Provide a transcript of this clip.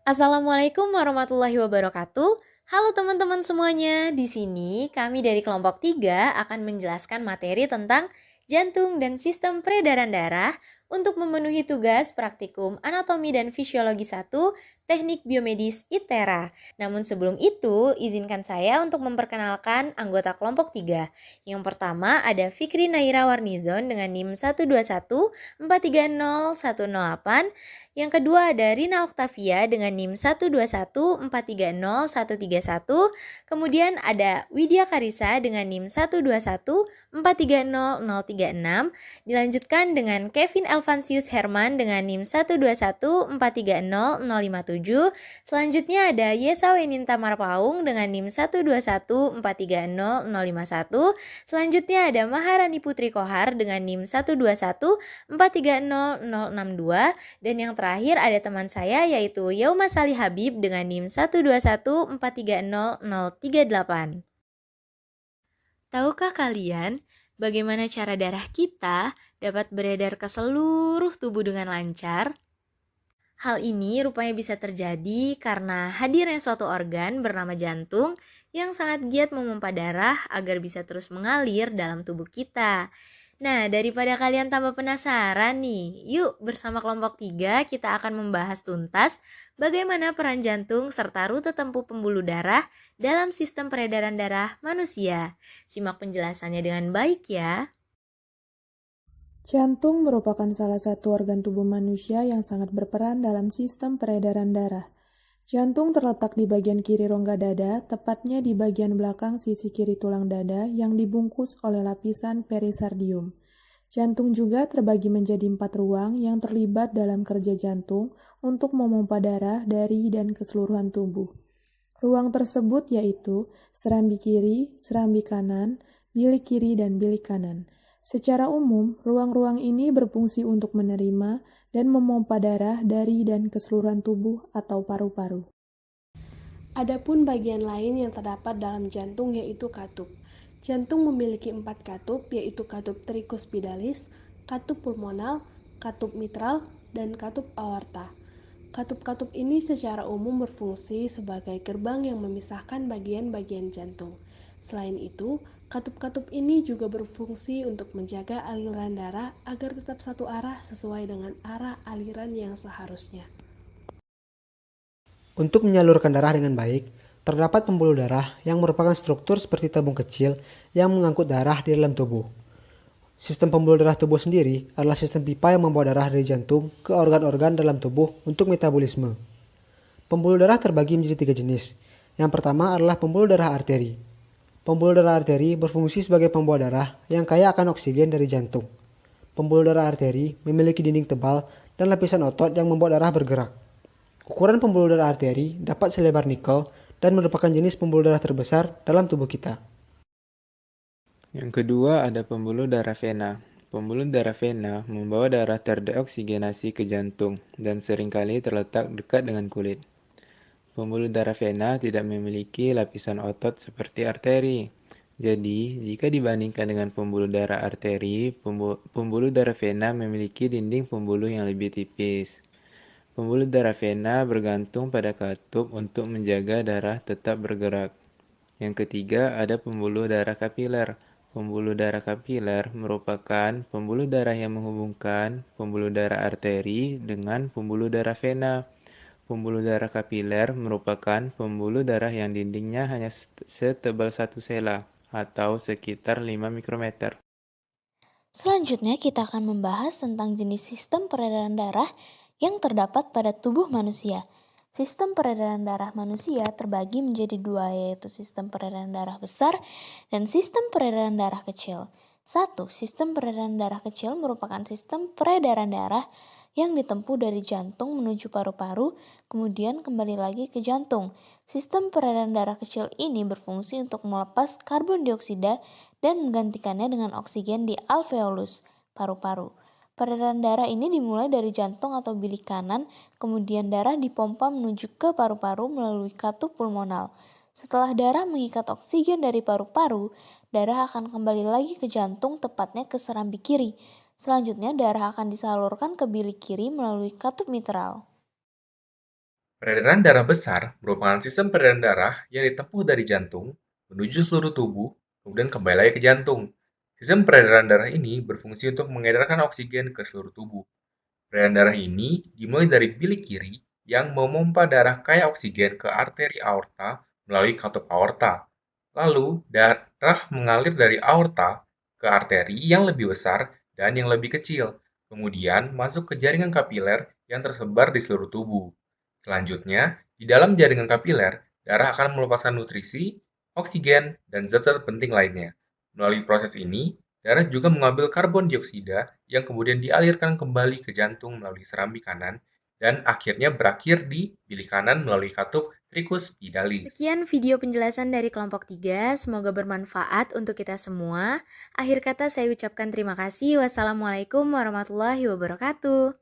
Assalamualaikum warahmatullahi wabarakatuh. Halo teman-teman semuanya. Di sini kami dari kelompok 3 akan menjelaskan materi tentang jantung dan sistem peredaran darah untuk memenuhi tugas praktikum anatomi dan fisiologi 1 Teknik Biomedis ITERA. Namun sebelum itu, izinkan saya untuk memperkenalkan anggota kelompok 3. Yang pertama ada Fikri Naira Warnizon dengan NIM 121430108. Yang kedua ada Rina Oktavia dengan NIM 121430131. Kemudian ada Widya Karisa dengan NIM 121430036. Dilanjutkan dengan Kevin Elvansius Herman dengan NIM 121430057. Selanjutnya ada Yesa Weninta Marpaung dengan NIM 121430051. Selanjutnya ada Maharani Putri Kohar dengan NIM 121430062. Dan yang terakhir ada teman saya yaitu Yauma Salih Habib dengan NIM 121430038. Tahukah kalian bagaimana cara darah kita dapat beredar ke seluruh tubuh dengan lancar? Hal ini rupanya bisa terjadi karena hadirnya suatu organ bernama jantung yang sangat giat memompa darah agar bisa terus mengalir dalam tubuh kita. Nah, daripada kalian tambah penasaran nih, yuk bersama kelompok 3 kita akan membahas tuntas bagaimana peran jantung serta rute tempuh pembuluh darah dalam sistem peredaran darah manusia. Simak penjelasannya dengan baik ya. Jantung merupakan salah satu organ tubuh manusia yang sangat berperan dalam sistem peredaran darah. Jantung terletak di bagian kiri rongga dada, tepatnya di bagian belakang sisi kiri tulang dada yang dibungkus oleh lapisan perikardium. Jantung juga terbagi menjadi 4 ruang yang terlibat dalam kerja jantung untuk memompa darah dari dan ke seluruhan tubuh. Ruang tersebut yaitu serambi kiri, serambi kanan, bilik kiri, dan bilik kanan. Secara umum, ruang-ruang ini berfungsi untuk menerima dan memompa darah dari dan ke keseluruhan tubuh atau paru-paru. Adapun bagian lain yang terdapat dalam jantung yaitu katup. Jantung memiliki 4 katup yaitu katup tricuspidalis, katup pulmonal, katup mitral, dan katup aorta. Katup-katup ini secara umum berfungsi sebagai gerbang yang memisahkan bagian-bagian jantung. Selain itu, katup-katup ini juga berfungsi untuk menjaga aliran darah agar tetap satu arah sesuai dengan arah aliran yang seharusnya. Untuk menyalurkan darah dengan baik, terdapat pembuluh darah yang merupakan struktur seperti tabung kecil yang mengangkut darah di dalam tubuh. Sistem pembuluh darah tubuh sendiri adalah sistem pipa yang membawa darah dari jantung ke organ-organ dalam tubuh untuk metabolisme. Pembuluh darah terbagi menjadi 3 jenis. Yang pertama adalah pembuluh darah arteri. Pembuluh darah arteri berfungsi sebagai pembawa darah yang kaya akan oksigen dari jantung. Pembuluh darah arteri memiliki dinding tebal dan lapisan otot yang membuat darah bergerak. Ukuran pembuluh darah arteri dapat selebar nikel dan merupakan jenis pembuluh darah terbesar dalam tubuh kita. Yang kedua ada pembuluh darah vena. Pembuluh darah vena membawa darah terdeoksigenasi ke jantung dan seringkali terletak dekat dengan kulit. Pembuluh darah vena tidak memiliki lapisan otot seperti arteri. Jadi, jika dibandingkan dengan pembuluh darah arteri, pembuluh darah vena memiliki dinding pembuluh yang lebih tipis. Pembuluh darah vena bergantung pada katup untuk menjaga darah tetap bergerak. Yang ketiga ada pembuluh darah kapiler. Pembuluh darah kapiler merupakan pembuluh darah yang menghubungkan pembuluh darah arteri dengan pembuluh darah vena. Pembuluh darah kapiler merupakan pembuluh darah yang dindingnya hanya setebal 1 sela atau sekitar 5 mikrometer. Selanjutnya kita akan membahas tentang jenis sistem peredaran darah yang terdapat pada tubuh manusia. Sistem peredaran darah manusia terbagi menjadi 2 yaitu sistem peredaran darah besar dan sistem peredaran darah kecil. 1. Sistem peredaran darah kecil merupakan sistem peredaran darah yang ditempuh dari jantung menuju paru-paru, kemudian kembali lagi ke jantung. Sistem peredaran darah kecil ini berfungsi untuk melepas karbon dioksida dan menggantikannya dengan oksigen di alveolus, paru-paru. Peredaran darah ini dimulai dari jantung atau bilik kanan, kemudian darah dipompa menuju ke paru-paru melalui katup pulmonal. Setelah darah mengikat oksigen dari paru-paru, darah akan kembali lagi ke jantung, tepatnya ke serambi kiri. Selanjutnya, darah akan disalurkan ke bilik kiri melalui katup mitral. Peredaran darah besar merupakan sistem peredaran darah yang ditempuh dari jantung menuju seluruh tubuh, kemudian kembali lagi ke jantung. Sistem peredaran darah ini berfungsi untuk mengedarkan oksigen ke seluruh tubuh. Peredaran darah ini dimulai dari bilik kiri yang memompa darah kaya oksigen ke arteri aorta melalui katup aorta. Lalu, darah mengalir dari aorta ke arteri yang lebih besar dan yang lebih kecil, kemudian masuk ke jaringan kapiler yang tersebar di seluruh tubuh. Selanjutnya, di dalam jaringan kapiler, darah akan melepaskan nutrisi, oksigen, dan zat-zat penting lainnya. Melalui proses ini, darah juga mengambil karbon dioksida yang kemudian dialirkan kembali ke jantung melalui serambi kanan dan akhirnya berakhir di bilik kanan melalui katup tricus pidalis. Sekian video penjelasan dari kelompok 3, semoga bermanfaat untuk kita semua. Akhir kata saya ucapkan terima kasih. Wassalamualaikum warahmatullahi wabarakatuh.